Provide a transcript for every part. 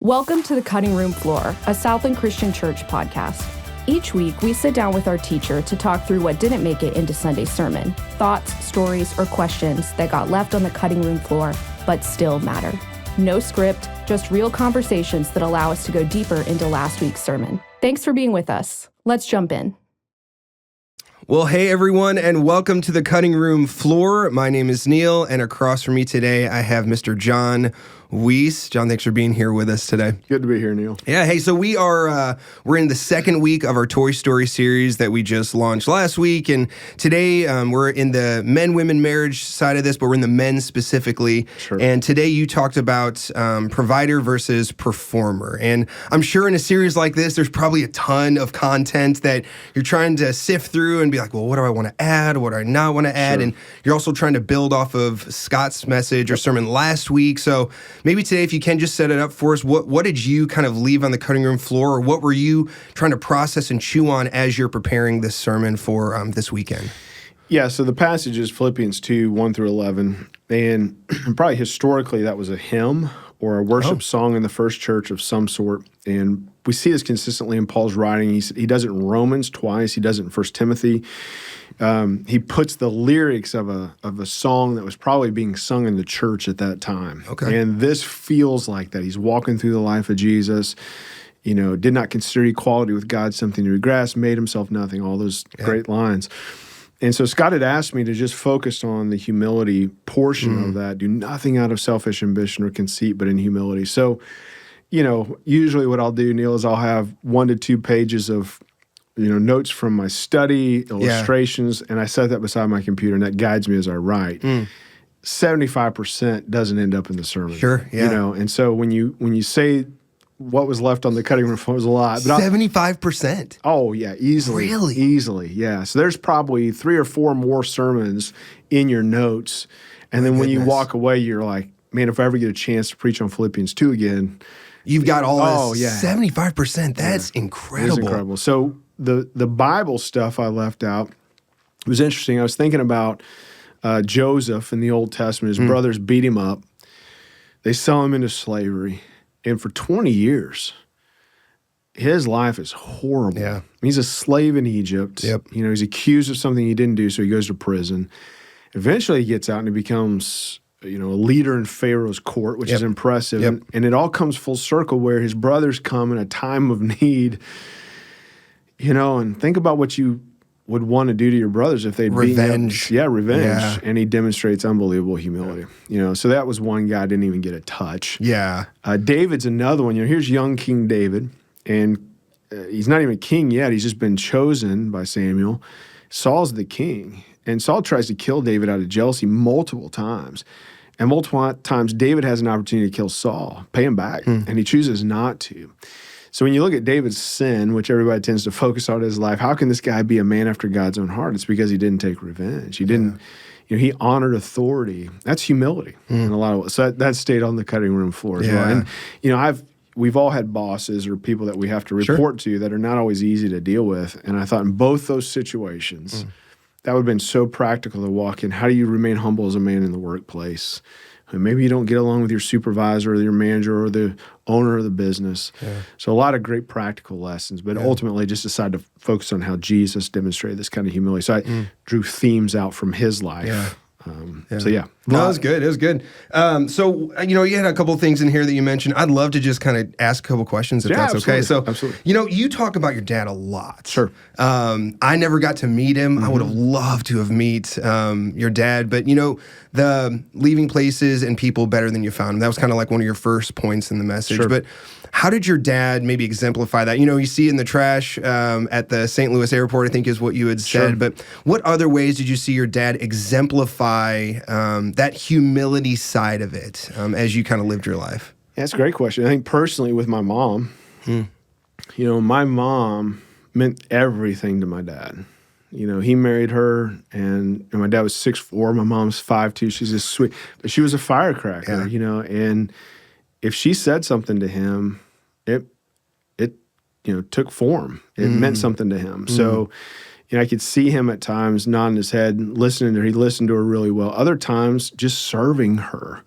Welcome to the Cutting Room Floor, a Southland Christian Church podcast. Each week, we sit down with our teacher to talk through what didn't make it into Sunday's sermon, thoughts, stories, or questions that got left on the cutting room floor, but still matter. No script, just real conversations that allow us to go deeper into last week's sermon. Thanks for being with us. Let's jump in. Well, hey everyone, and welcome to the Cutting Room Floor. My name is Neil, and across from me today, I have Mr. Jon Weece. Jon, thanks for being here with us today. Good to be here, Neil. Yeah, hey, so we're in the second week of our Toy Story series that we just launched last week, and today we're in the men-women marriage side of this, but we're in the men specifically. Sure. And today you talked about provider versus performer, and I'm sure in a series like this, there's probably a ton of content that you're trying to sift through and be like, well, what do I want to add? What do I not want to add? Sure. And you're also trying to build off of Scott's message or sermon last week, so maybe today, if you can just set it up for us, what did you kind of leave on the cutting room floor, or what were you trying to process and chew on as you're preparing this sermon for this weekend? Yeah, so the passage is Philippians 2, 1 through 11, and probably historically that was a hymn or a worship song in the first church of some sort, and we see this consistently in Paul's writing. He does it in Romans twice, he does it in 1 Timothy. He puts the lyrics of a song that was probably being sung in the church at that time. Okay. And this feels like that. He's walking through the life of Jesus, did not consider equality with God something to be grasped, made himself nothing, all those great lines. And so Scott had asked me to just focus on the humility portion of that, do nothing out of selfish ambition or conceit, but in humility. So, usually what I'll do, Neil, is I'll have 1 to 2 pages of notes from my study, illustrations, and I set that beside my computer, and that guides me as I write. 75% doesn't end up in the sermon. Sure, yeah. And so when you say what was left on the cutting room floor was a lot. But 75%? Oh, yeah, easily. Really? Easily, yeah. So there's probably 3 or 4 more sermons in your notes, and then when you walk away, you're like, man, if I ever get a chance to preach on Philippians 2 again. You've got all this. Yeah. 75%. That's incredible. It is incredible. So the Bible stuff I left out was interesting. I was thinking about Joseph in the Old Testament. His brothers beat him up. They sell him into slavery. And for 20 years, his life is horrible. Yeah. He's a slave in Egypt. Yep. He's accused of something he didn't do, so he goes to prison. Eventually, he gets out and he becomes a leader in Pharaoh's court, which is impressive. Yep. And it all comes full circle where his brothers come in a time of need, and think about what you would want to do to your brothers if they'd revenge. Revenge. Yeah. And he demonstrates unbelievable humility. So that was one guy didn't even get a touch. Yeah. David's another one. Here's young King David, and he's not even king yet. He's just been chosen by Samuel. Saul's the king, and Saul tries to kill David out of jealousy multiple times. And multiple times, David has an opportunity to kill Saul, pay him back, and he chooses not to. So when you look at David's sin, which everybody tends to focus on in his life, how can this guy be a man after God's own heart? It's because he didn't take revenge. He didn't, he honored authority. That's humility in a lot of ways. So that stayed on the cutting room floor as well. And, we've all had bosses or people that we have to report to that are not always easy to deal with. And I thought in both those situations, that would have been so practical to walk in. How do you remain humble as a man in the workplace? Maybe you don't get along with your supervisor or your manager or the owner of the business. Yeah. So a lot of great practical lessons, but ultimately just decided to focus on how Jesus demonstrated this kind of humility. So I drew themes out from his life. Yeah. So yeah. No, it was good. It was good. So, you had a couple of things in here that you mentioned. I'd love to just kind of ask a couple questions if that's absolutely. okay. So, absolutely. You talk about your dad a lot. Sure. I never got to meet him. I would have loved to have met your dad, but the leaving places and people better than you found them. That was kind of like one of your first points in the message. Sure. But how did your dad maybe exemplify that? You see it in the trash at the St. Louis airport, I think is what you had said. But what other ways did you see your dad exemplify that humility side of it as you kind of lived your life? Yeah, that's a great question. I think personally with my mom, my mom meant everything to my dad. He married her, and my dad was 6'4", my mom's 5'2". She's just sweet. But she was a firecracker, and if she said something to him, it took form. It meant something to him. So, I could see him at times nodding his head and listening to her. He listened to her really well. Other times, just serving her.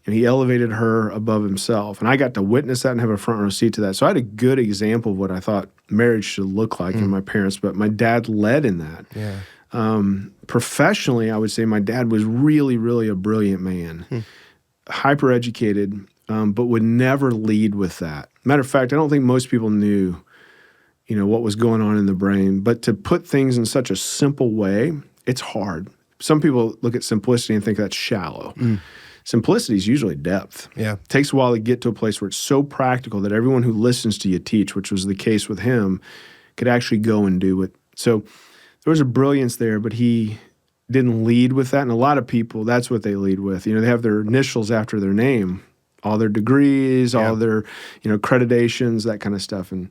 and he elevated her above himself. And I got to witness that and have a front row seat to that. So I had a good example of what I thought marriage should look like in my parents, but my dad led in that. Yeah. Professionally, I would say my dad was really, really a brilliant man, hyper educated, but would never lead with that. Matter of fact, I don't think most people knew, what was going on in the brain. But to put things in such a simple way, it's hard. Some people look at simplicity and think that's shallow. Simplicity is usually depth. Yeah. It takes a while to get to a place where it's so practical that everyone who listens to you teach, which was the case with him, could actually go and do it. So there was a brilliance there, but he didn't lead with that. And a lot of people, that's what they lead with. They have their initials after their name, all their degrees, all their, accreditations, that kind of stuff. And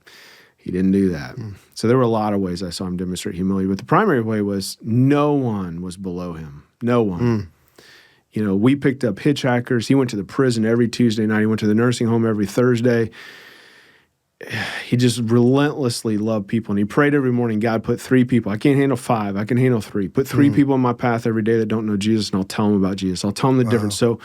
he didn't do that. So there were a lot of ways I saw him demonstrate humility. But the primary way was no one was below him. No one. We picked up hitchhikers. He went to the prison every Tuesday night. He went to the nursing home every Thursday. He just relentlessly loved people. And he prayed every morning, God, put 3 people. I can't handle 5. I can handle 3. Put 3 people in my path every day that don't know Jesus, and I'll tell them about Jesus. I'll tell them the difference. So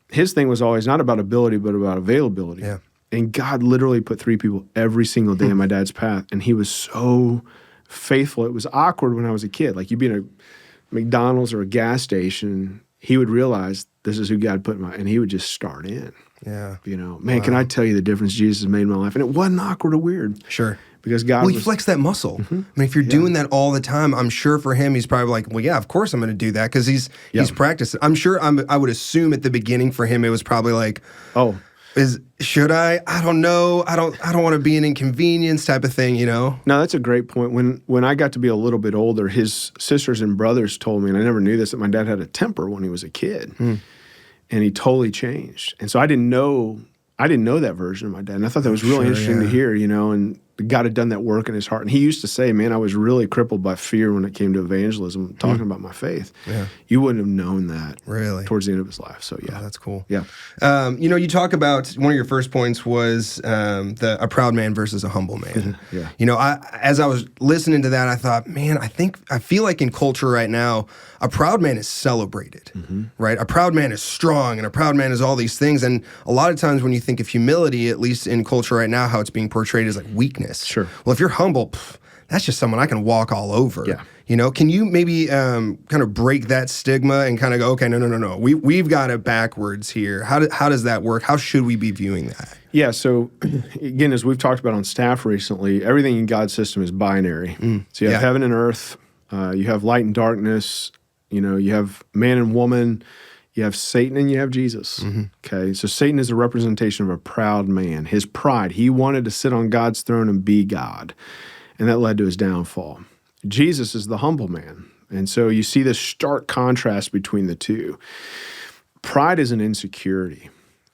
his thing was always not about ability, but about availability. Yeah. And God literally put 3 people every single day in my dad's path. And he was so faithful. It was awkward when I was a kid. Like you'd be in a McDonald's or a gas station, he would realize this is who God put in my, and he would just start in. Yeah. Man, can I tell you the difference Jesus has made in my life? And it wasn't awkward or weird. Sure. Because God he flexed that muscle. I mean, if you're doing that all the time, I'm sure for him, he's probably like, well, yeah, of course I'm going to do that because he's practiced it. I'm sure I would assume at the beginning for him, it was probably like, should I? I don't know. I don't want to be an inconvenience type of thing, No, that's a great point. When I got to be a little bit older, his sisters and brothers told me, and I never knew this, that my dad had a temper when he was a kid. And he totally changed. And so I didn't know that version of my dad. And I thought that was really interesting to hear, and God had done that work in his heart. And he used to say, man, I was really crippled by fear when it came to evangelism, talking about my faith. Yeah. You wouldn't have known that towards the end of his life. So, yeah. Oh, that's cool. Yeah. You talk about, one of your first points was a proud man versus a humble man. As I was listening to that, I thought, man, I feel like in culture right now, a proud man is celebrated, right? A proud man is strong, and a proud man is all these things. And a lot of times when you think of humility, at least in culture right now, how it's being portrayed as like weakness. Sure. Well, if you're humble, that's just someone I can walk all over. Yeah. Can you maybe kind of break that stigma and kind of go, okay, no. We've got it backwards here. How does that work? How should we be viewing that? Yeah, so again, as we've talked about on staff recently, everything in God's system is binary. So you have heaven and earth, you have light and darkness, you have man and woman, you have Satan, and you have Jesus. Okay, so Satan is a representation of a proud man. His pride, he wanted to sit on God's throne and be God, and that led to his downfall. Jesus is the humble man, and so you see this stark contrast between the two. Pride is an insecurity,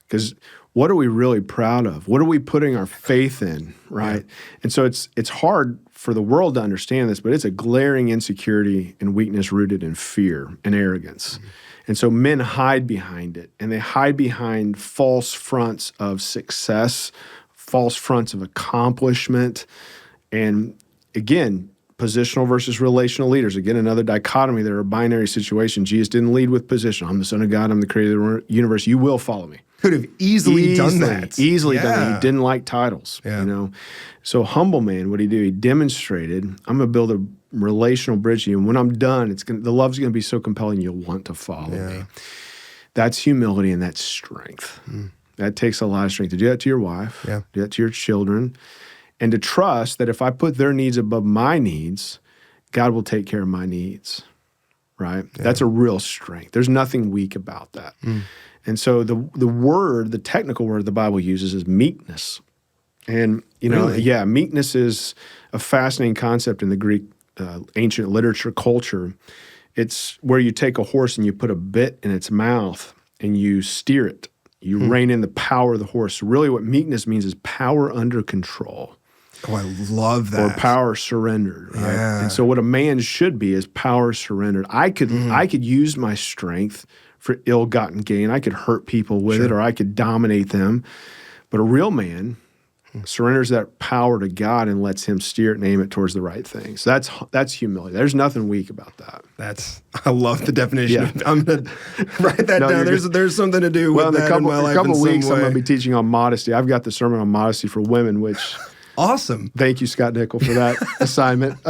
because what are we really proud of? What are we putting our faith in, right? And so it's hard for the world to understand this, but it's a glaring insecurity and weakness rooted in fear and arrogance. And so men hide behind it, and they hide behind false fronts of success, false fronts of accomplishment, and again, positional versus relational leaders. Again, another dichotomy. They're a binary situation. Jesus didn't lead with position. I'm the Son of God. I'm the creator of the universe. You will follow me. Could have easily done that. Easily done that. He didn't like titles, So humble man, what did he do? He demonstrated, I'm going to build a relational bridge to you. And when I'm done, the love's going to be so compelling you'll want to follow me. That's humility, and that's strength. That takes a lot of strength to do that to your wife, do that to your children, and to trust that if I put their needs above my needs, God will take care of my needs, right? That's a real strength. There's nothing weak about that. And so the technical word the Bible uses is meekness. And, meekness is a fascinating concept in the Greek ancient literature culture. It's where you take a horse and you put a bit in its mouth and you steer it. You rein in the power of the horse. Really what meekness means is power under control. Oh, I love that. Or power surrendered, right? Yeah. And so what a man should be is power surrendered. I could use my strength for ill-gotten gain. I could hurt people with it, or I could dominate them. But a real man surrenders that power to God and lets him steer it and aim it towards the right things. That's humility. There's nothing weak about that. I love the definition. Yeah. I'm going to write that down. There's something to do with that in my life. In a couple weeks, I'm going to be teaching on modesty. I've got the sermon on modesty for women, which awesome. Thank you, Scott Nickel, for that assignment.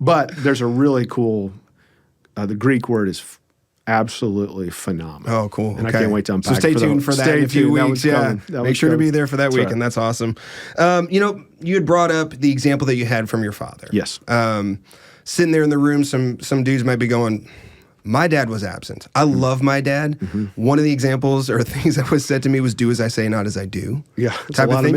But there's a really cool. The Greek word is absolutely phenomenal. Oh, cool. And I can't wait to unpack. So stay tuned for that in a few weeks. Yeah, make sure to be there for that week, and that's awesome. You had brought up the example that you had from your father. Yes. Sitting there in the room, some dudes might be going, my dad was absent. I love my dad. Mm-hmm. One of the examples or things that was said to me was "Do as I say, not as I do." Yeah, type of thing.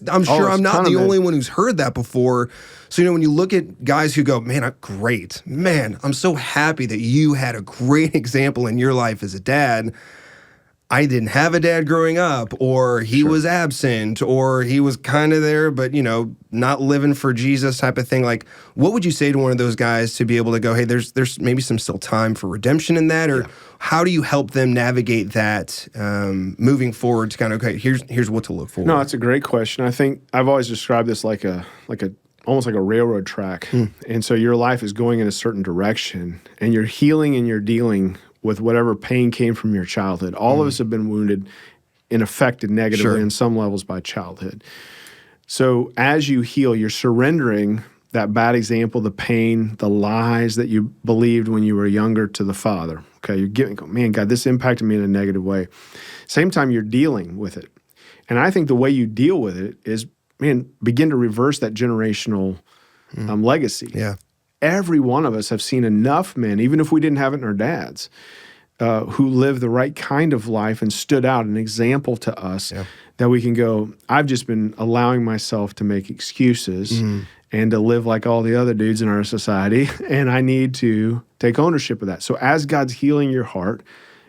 I'm sure I'm not the only one who's heard that before. So when you look at guys who go, "Man, great, man, I'm so happy that you had a great example in your life as a dad." I didn't have a dad growing up, or he was absent, or he was kind of there, but, not living for Jesus type of thing. Like, what would you say to one of those guys to be able to go, hey, there's maybe some still time for redemption in that? Or how do you help them navigate that moving forward to kind of, okay, here's what to look for? No, that's a great question. I think I've always described this like almost like a railroad track. And so your life is going in a certain direction, and you're healing and you're dealing with whatever pain came from your childhood. All of us have been wounded and affected negatively in some levels by childhood. So as you heal, you're surrendering that bad example, the pain, the lies that you believed when you were younger to the Father. Okay, you're giving, man, God, this impacted me in a negative way. Same time, you're dealing with it. And I think the way you deal with it is, man, begin to reverse that generational legacy. Yeah. Every one of us have seen enough men, even if we didn't have it in our dads, who lived the right kind of life and stood out, an example to us that we can go, I've just been allowing myself to make excuses and to live like all the other dudes in our society, and I need to take ownership of that. So as God's healing your heart,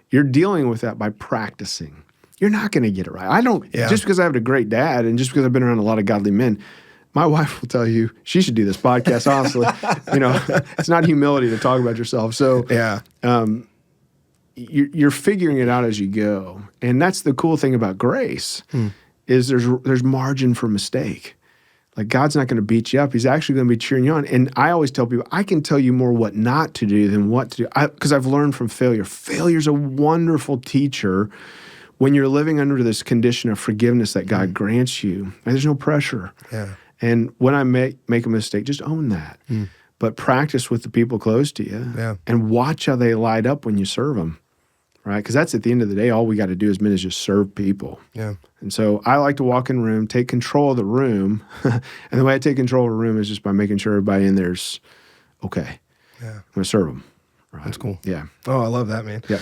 you're dealing with that by practicing. You're not going to get it right. Just because I have a great dad and just because I've been around a lot of godly men, my wife will tell you she should do this podcast, honestly. It's not humility to talk about yourself. So you're figuring it out as you go. And that's the cool thing about grace is there's margin for mistake. Like, God's not going to beat you up. He's actually going to be cheering you on. And I always tell people, I can tell you more what not to do than what to do, because I've learned from failure. Failure's a wonderful teacher when you're living under this condition of forgiveness that God grants you. And there's no pressure. Yeah. And when I make a mistake, just own that. But practice with the people close to you and watch how they light up when you serve them, right? Because that's at the end of the day, all we got to do as men is just serve people. Yeah. And so I like to walk in a room, take control of the room. And the way I take control of a room is just by making sure everybody in there's okay. Yeah. I'm going to serve them. Right? That's cool. Yeah. Oh, I love that, man. Yeah.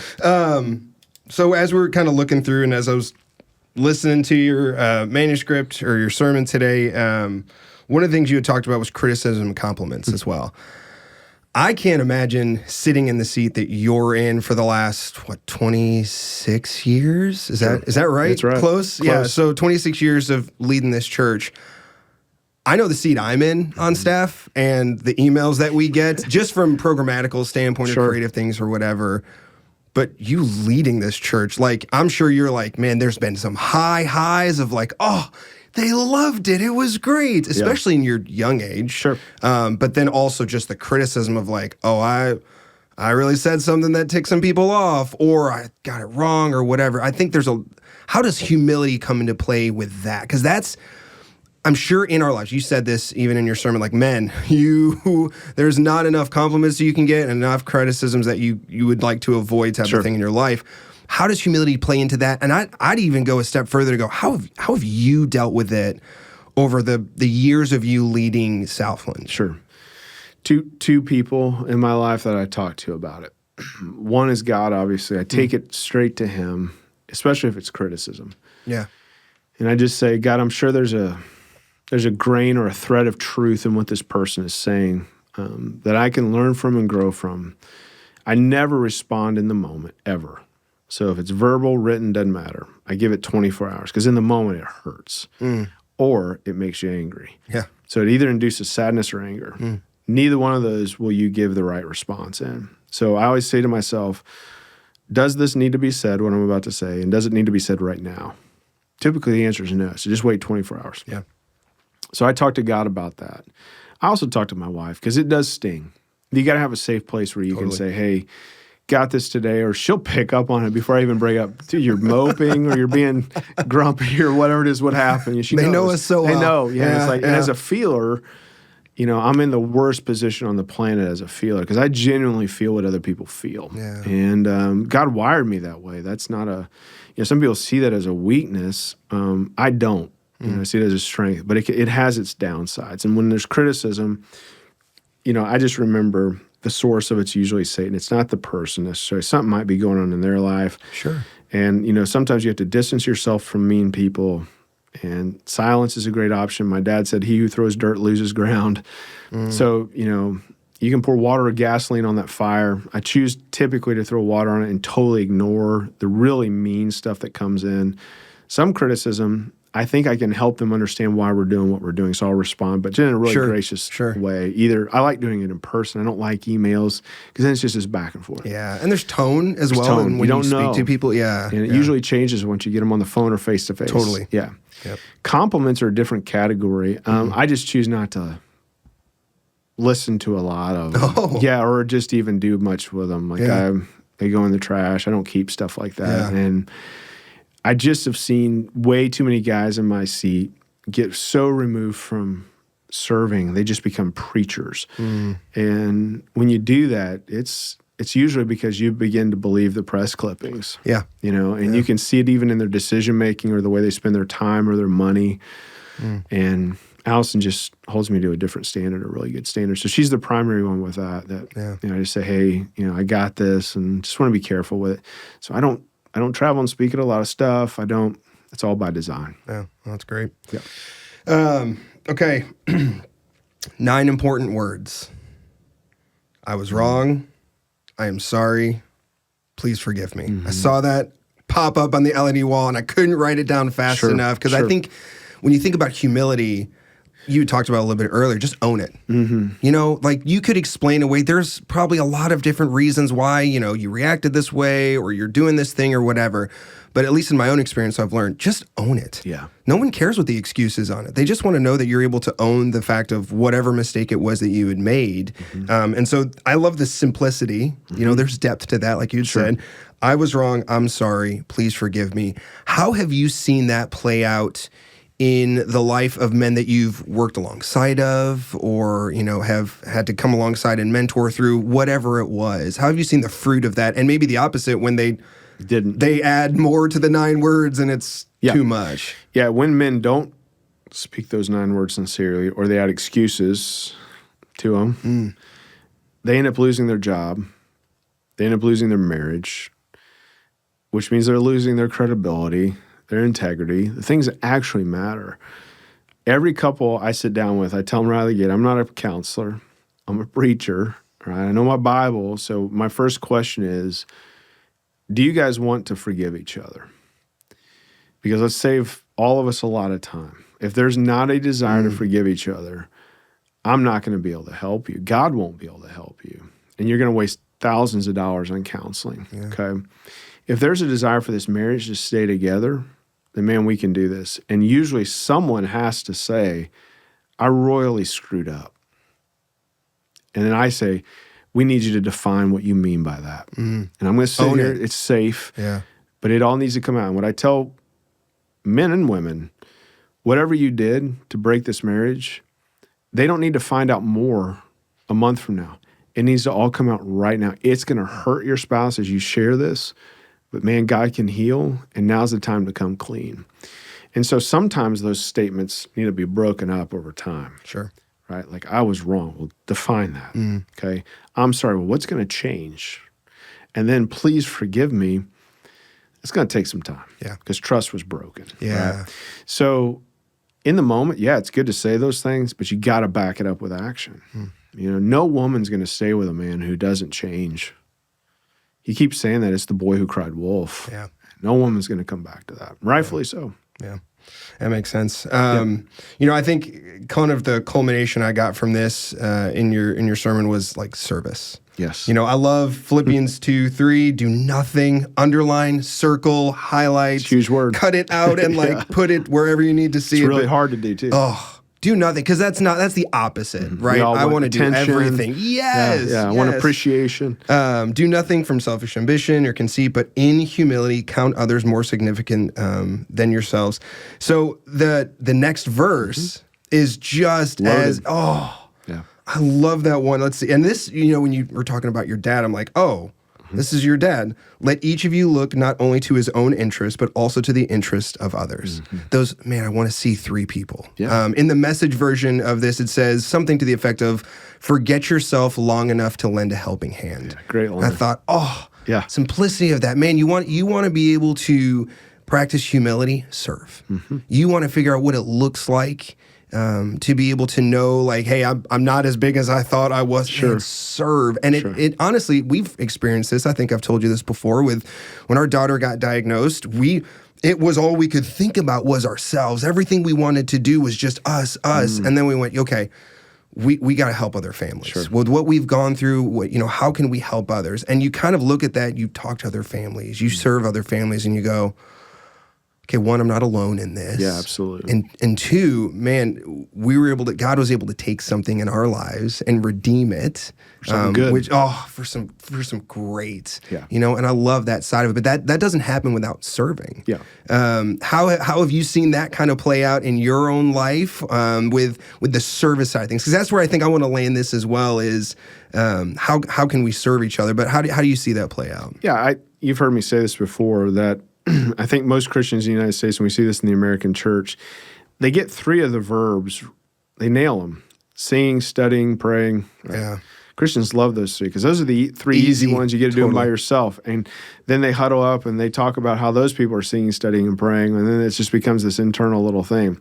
So as we're kind of looking through and as I was listening to your manuscript or your sermon today, one of the things you had talked about was criticism and compliments as well. I can't imagine sitting in the seat that you're in for the last, 26 years? Is that right? That's right. Close? Yeah, so 26 years of leading this church. I know the seat I'm in on staff and the emails that we get, just from programmatical standpoint or creative things or whatever. But you leading this church, like, I'm sure you're like, man, there's been some highs of like, oh, they loved it. It was great, especially in your young age. Sure. But then also just the criticism of like, oh, I really said something that ticked some people off, or I got it wrong or whatever. I think how does humility come into play with that? Because that's, I'm sure in our lives, you said this even in your sermon, like, men, there's not enough compliments you can get and enough criticisms that you would like to avoid type of thing in your life. How does humility play into that? And I'd even go a step further to go, how have you dealt with it over the years of you leading Southland? Sure. Two people in my life that I talk to about it. One is God, obviously. I take it straight to him, especially if it's criticism. Yeah. And I just say, God, I'm sure there's a grain or a thread of truth in what this person is saying that I can learn from and grow from. I never respond in the moment, ever. So if it's verbal, written, doesn't matter. I give it 24 hours because in the moment it hurts or it makes you angry. Yeah. So it either induces sadness or anger. Neither one of those will you give the right response in. So I always say to myself, does this need to be said, what I'm about to say, and does it need to be said right now? Typically the answer is no. So just wait 24 hours. Yeah. So I talked to God about that. I also talked to my wife because it does sting. You got to have a safe place where you can say, hey, got this today, or she'll pick up on it before I even bring up, dude, you're moping or you're being grumpy or whatever it is, what happened. They know us so well. They know. Yeah. It's like, and as a feeler, you know, I'm in the worst position on the planet as a feeler because I genuinely feel what other people feel. Yeah. And God wired me that way. That's not a, you know, some people see that as a weakness. I don't. You know, I see it as a strength, but it has its downsides. And when there's criticism, you know, I just remember the source of it's usually Satan. It's not the person necessarily. Something might be going on in their life. Sure. And, you know, sometimes you have to distance yourself from mean people. And silence is a great option. My dad said, he who throws dirt loses ground. So, you know, you can pour water or gasoline on that fire. I choose typically to throw water on it and totally ignore the really mean stuff that comes in. Some criticism, I think I can help them understand why we're doing what we're doing, so I'll respond, but in a really gracious way. Either I like doing it in person. I don't like emails because then it's just this back and forth. Yeah, and there's tone as well. And when you speak to people, and it usually changes once you get them on the phone or face to face. Totally. Yeah. Yep. Compliments are a different category. I just choose not to listen to a lot of them. Yeah, or just even do much with them. Like they go in the trash. I don't keep stuff like that. Yeah. And I just have seen way too many guys in my seat get so removed from serving, they just become preachers. And when you do that, it's usually because you begin to believe the press clippings. Yeah. You know, and you can see it even in their decision making or the way they spend their time or their money. And Allison just holds me to a different standard, a really good standard. So she's the primary one with that. You know, I just say, hey, you know, I got this, and just want to be careful with it. So I don't travel and speak at a lot of stuff. It's all by design. Yeah, that's great. Yeah. Okay. 9 important words. I was wrong. I am sorry. Please forgive me. I saw that pop up on the LED wall, and I couldn't write it down fast enough because I think when you think about humility, you talked about a little bit earlier, just own it. You know, like you could explain away, there's probably a lot of different reasons why, you know, you reacted this way or you're doing this thing or whatever. But at least in my own experience, I've learned, just own it. Yeah. No one cares what the excuse is on it. They just want to know that you're able to own the fact of whatever mistake it was that you had made. And so I love the simplicity. You know, there's depth to that, like you said. I was wrong. I'm sorry. Please forgive me. How have you seen that play out in the life of men that you've worked alongside of, or, you know, have had to come alongside and mentor through, whatever it was? How have you seen the fruit of that? And maybe the opposite, when they add more to the 9 words and it's too much. Yeah, when men don't speak those 9 words sincerely, or they add excuses to them, they end up losing their job. They end up losing their marriage, which means they're losing their credibility, their integrity, the things that actually matter. Every couple I sit down with, I tell them right out of the gate, I'm not a counselor. I'm a preacher. Right? I know my Bible. So my first question is, do you guys want to forgive each other? Because let's save all of us a lot of time. If there's not a desire to forgive each other, I'm not going to be able to help you. God won't be able to help you. And you're going to waste thousands of dollars on counseling. Okay. If there's a desire for this marriage to stay together, then man, we can do this. And usually someone has to say, I royally screwed up. And then I say, we need you to define what you mean by that. And I'm going to say here, it's safe, but it all needs to come out. And what I tell men and women, whatever you did to break this marriage, they don't need to find out more a month from now. It needs to all come out right now. It's going to hurt your spouse as you share this, but man, God can heal, and now's the time to come clean. And so sometimes those statements need to be broken up over time. Sure. Right? Like, I was wrong. Well, define that. Okay. I'm sorry. Well, what's going to change? And then please forgive me. It's going to take some time. Yeah. Because trust was broken. Yeah. Right? So in the moment, it's good to say those things, but you got to back it up with action. You know, no woman's going to stay with a man who doesn't change. He keeps saying that it's the boy who cried wolf. Yeah. No woman's going to come back to that. Rightfully so. Yeah. That makes sense. I think kind of the culmination I got from this in your sermon was like service. Yes. I love Philippians 2:3. Do nothing, underline, circle, highlight, huge word. Cut it out and put it wherever you need to see it. It's really hard to do too. Oh, do nothing, because that's the opposite, right? I want to do everything. Yes. Yeah. I want appreciation. Do nothing from selfish ambition or conceit, but in humility count others more significant than yourselves. So the next verse is just loaded. I love that one. Let's see. And this, when you were talking about your dad, I'm like, this is your dad. Let each of you look not only to his own interest, but also to the interest of others. I want to see three people. Yeah. In the Message version of this, it says something to the effect of, forget yourself long enough to lend a helping hand. Yeah, great line. I thought, simplicity of that. Man, you want to be able to practice humility, serve. You want to figure out what it looks like to be able to know, like, hey, I'm not as big as I thought I was. Sure. And serve. And it honestly, we've experienced this. I think I've told you this before with when our daughter got diagnosed, it was all we could think about was ourselves. Everything we wanted to do was just us. And then we went, okay, we got to help other families. Sure. With what we've gone through, how can we help others? And you kind of look at that, you talk to other families, you serve other families, and you go, okay, one, I'm not alone in this. Yeah, absolutely. And two, man, God was able to take something in our lives and redeem it. For something good. For some great. Yeah. And I love that side of it. But that doesn't happen without serving. Yeah. How have you seen that kind of play out in your own life with the service side of things? Because that's where I think I want to land this as well is how can we serve each other? But how do you see that play out? Yeah, you've heard me say this before, that I think most Christians in the United States, and we see this in the American church, they get three of the verbs. They nail them. Singing, studying, praying. Right? Yeah. Christians love those three because those are the three easy ones. You get to do them by yourself. And then they huddle up and they talk about how those people are singing, studying, and praying, and then it just becomes this internal little thing.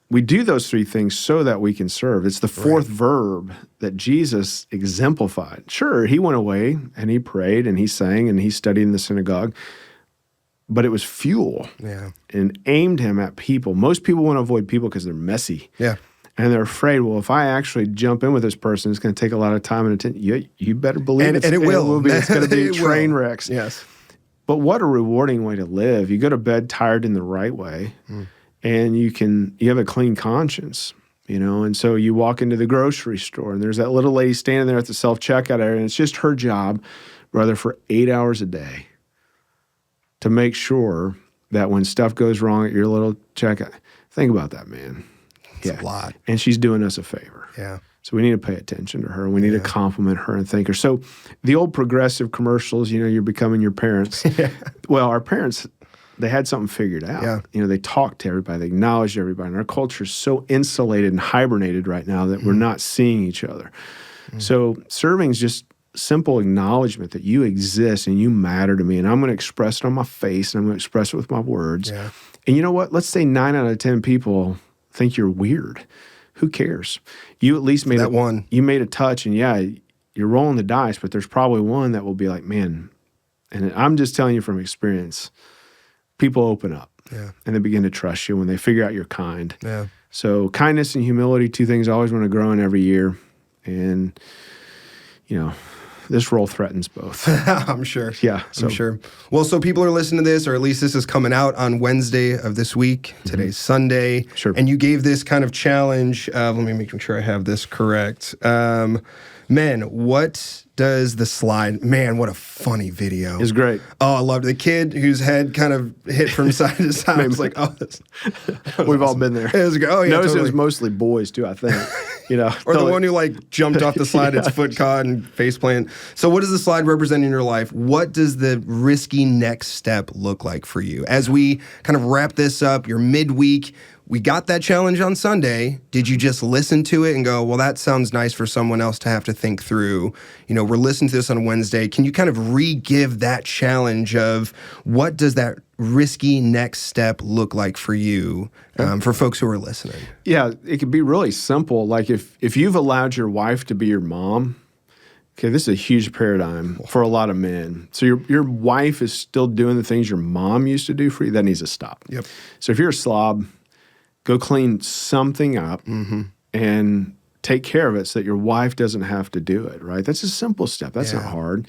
We do those three things so that we can serve. It's the fourth verb that Jesus exemplified. Sure, he went away and he prayed and he sang and he studied in the synagogue, but it was fuel and aimed him at people. Most people want to avoid people because they're messy. Yeah. And they're afraid, well, if I actually jump in with this person, it's going to take a lot of time and attention. You better believe it. And it will. It's going to be train wrecks. Yes. But what a rewarding way to live. You go to bed tired in the right way, and you have a clean conscience, and so you walk into the grocery store, and there's that little lady standing there at the self-checkout area, and it's just her job, brother, for 8 hours a day to make sure that when stuff goes wrong at your little checkout, think about that, man. It's a lot. And she's doing us a favor. Yeah. So we need to pay attention to her. We need to compliment her and thank her. So the old progressive commercials, you're becoming your parents. Well, our parents, they had something figured out. Yeah. They talked to everybody. They acknowledged everybody. And our culture is so insulated and hibernated right now that we're not seeing each other. So serving is just simple acknowledgement that you exist and you matter to me, and I'm going to express it on my face, and I'm going to express it with my words. Yeah. And you know what? Let's say 9 out of 10 people think you're weird. Who cares? You at least made one. You made a touch, and you're rolling the dice, but there's probably one that will be like, man, and I'm just telling you from experience, people open up. Yeah. And they begin to trust you when they figure out you're kind. Yeah. So kindness and humility, two things I always want to grow in every year. And, this role threatens both. I'm sure. Yeah. I'm sure. Well, so people are listening to this, or at least this is coming out on Wednesday of this week. Today's Sunday. Sure. And you gave this kind of challenge. Let me make sure I have this correct. Men, what does the slide? Man, what a funny video. It's great. Oh, I loved it. The kid whose head kind of hit from side to side. I was like, this. We've all been there. It was good. Oh, yeah. Notice totally. it was mostly boys, too, I think. Or the one who jumped off the slide, its foot caught and face planted. So what does the slide represent in your life? What does the risky next step look like for you? As we kind of wrap this up, you're midweek. We got that challenge on Sunday. Did you just listen to it and go, well, that sounds nice for someone else to have to think through? We're listening to this on Wednesday. Can you kind of re-give that challenge of what does that risky next step look like for you, for folks who are listening? Yeah, it could be really simple. Like if you've allowed your wife to be your mom, Okay, this is a huge paradigm for a lot of men. So your wife is still doing the things your mom used to do for you. That needs to stop. Yep. So if you're a slob, go clean something up and take care of it so that your wife doesn't have to do it, right? That's a simple step. That's not hard.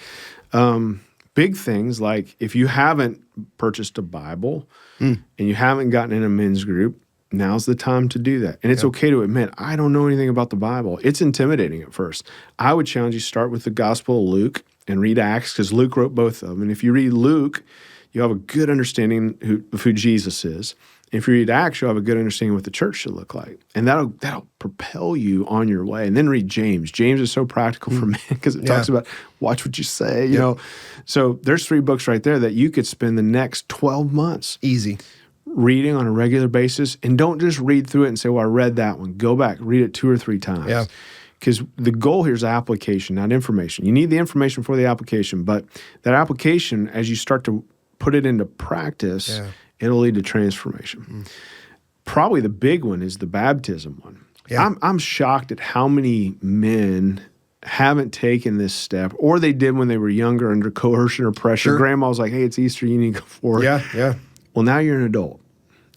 Big things like if you haven't purchased a Bible and you haven't gotten in a men's group, now's the time to do that. And it's okay to admit, I don't know anything about the Bible. It's intimidating at first. I would challenge you to start with the Gospel of Luke and read Acts because Luke wrote both of them. And if you read Luke, you'll have a good understanding of who Jesus is. If you read Acts, you'll have a good understanding of what the church should look like. And that'll propel you on your way. And then read James. James is so practical for men because it talks about watch what you say, you know. So there's 3 books right there that you could spend the next 12 months Easy. reading on a regular basis. And don't just read through it and say, well, I read that one. Go back, read it 2 or 3 times. Yeah. Because the goal here is application, not information. You need the information for the application. But that application, as you start to put it into practice, it'll lead to transformation. Probably the big one is the baptism one. Yeah. I'm shocked at how many men haven't taken this step, or they did when they were younger under coercion or pressure. Grandma was like, hey, it's Easter, you need to go for it. Yeah. Well, now you're an adult,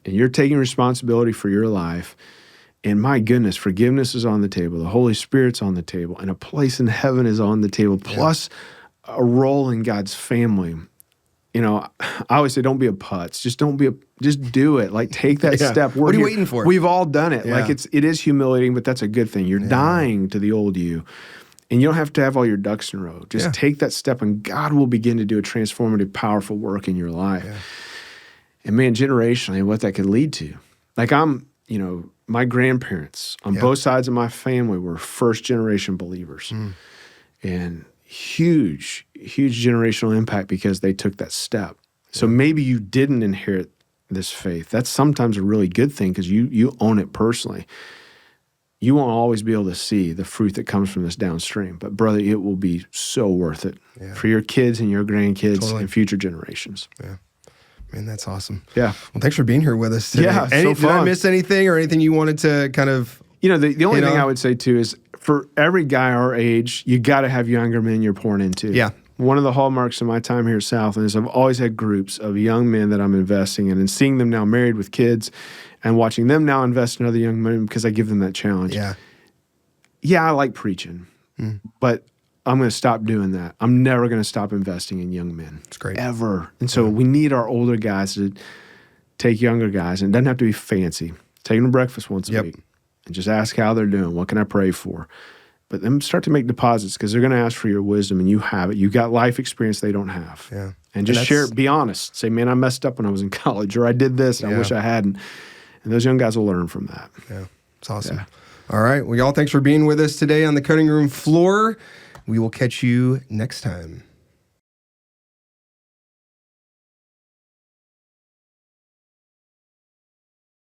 and you're taking responsibility for your life, and my goodness, forgiveness is on the table, the Holy Spirit's on the table, and a place in heaven is on the table, plus a role in God's family. You know, I always say, don't be a putz. Just do it. Like, take that step. What are you waiting for? We've all done it. Like, it is humiliating, but that's a good thing. You're dying to the old you. And you don't have to have all your ducks in a row. Just take that step, and God will begin to do a transformative, powerful work in your life. Yeah. And man, generationally, what that could lead to. Like, my grandparents on both sides of my family were first-generation believers. And huge generational impact because they took that step. So maybe you didn't inherit this faith. That's sometimes a really good thing because you own it personally. You won't always be able to see the fruit that comes from this downstream, but brother, it will be so worth it for your kids and your grandkids and future generations. Yeah. Man, that's awesome. Yeah. Well, thanks for being here with us today. Yeah, so fun. Did I miss anything or anything you wanted to kind of... The only thing I would say too is for every guy our age, you got to have younger men you're pouring into. Yeah. One of the hallmarks of my time here at Southland is I've always had groups of young men that I'm investing in, and seeing them now married with kids and watching them now invest in other young men because I give them that challenge. Yeah, I like preaching, but I'm going to stop doing that. I'm never going to stop investing in young men. It's great. Ever. And so we need our older guys to take younger guys, and it doesn't have to be fancy. Take them to breakfast once a week and just ask how they're doing. What can I pray for? But then start to make deposits because they're going to ask for your wisdom, and you have it. You got life experience they don't have. Yeah. And just share it. Be honest. Say, man, I messed up when I was in college, or I did this, and I wish I hadn't. And those young guys will learn from that. Yeah. It's awesome. Yeah. All right. Well, y'all, thanks for being with us today on the cutting room floor. We will catch you next time.